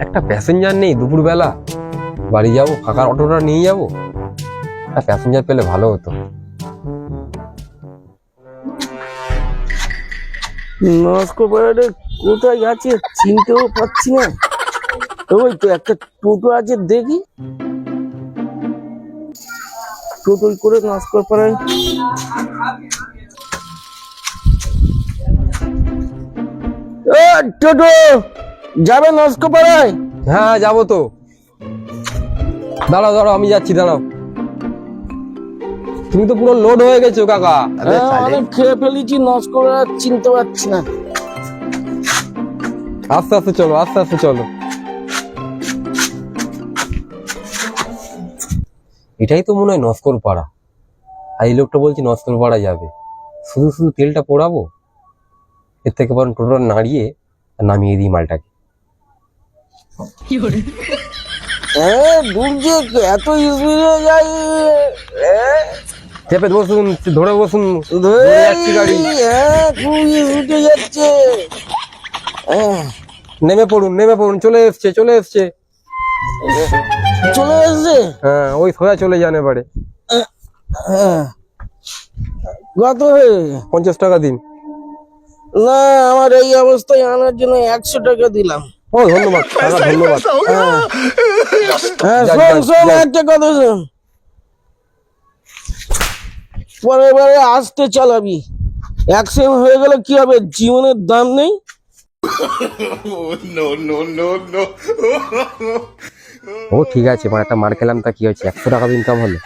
একটা প্যাসেঞ্জার নেই, দুপুরবেলা বাড়ি যাবো, ফাঁকা অটোটা নিয়ে যাবো। একটা প্যাসেঞ্জার পেলে ভালো হতো। নস্কর পাড়াটা কোথায় আছে চিনতেও পাচ্ছি না। ওই তো একটা টোটো আছে, দেখি টোটোই করে নস্কর পাড়ায়। টোটো যাবে নস্কর পাড়ায়? হ্যাঁ যাবো তো। দাঁড়াও দাঁড়াও, আমি যাচ্ছি, দাঁড়াও। তুমি তো পুরো লোড হয়ে গেছো কাকা। অনেক খেয়ে ফেলেছি, নস্কর পাড়া চিনতে পারছি না। আস্তে আস্তে চলো, আস্তে আস্তে চলো। এটাই তো মনে হয় নস্কর পাড়া। আর এই লোকটা বলছে নস্কর পাড়া যাবে, শুধু শুধু তেলটা পোড়াবো। এর থেকে বরং টোটো নাড়িয়ে নামিয়ে দিই মালটাকে। দূর যে এত স্পিডে যাই, চেপে বসুন, ধরে বসুন, যাচ্ছি গাড়ি। খুব স্পিডে যাচ্ছে। নেমে পড়ুন, নেমে পড়ুন, চলে এসছে, চলে এসছে। চলে এসছে? হ্যাঁ, ওই সোজা চলে যান এবারে। কত? 50 টাকা দিন। না, আমার এই অবস্থায় আনার জন্য 100 টাকা দিলাম। ও ধন্যবাদ কাকা, ধন্যবাদ। শোন একটা কথা শোন, পরের বারে আসতে চালাবি। অ্যাক্সিডেন্ট হয়ে গেলে কি হবে? জীবনের দাম নেই। ও ঠিক আছে, মানে একটা মার খেলাম, তা কি হচ্ছে, 100 টাকা ইনকাম হলো।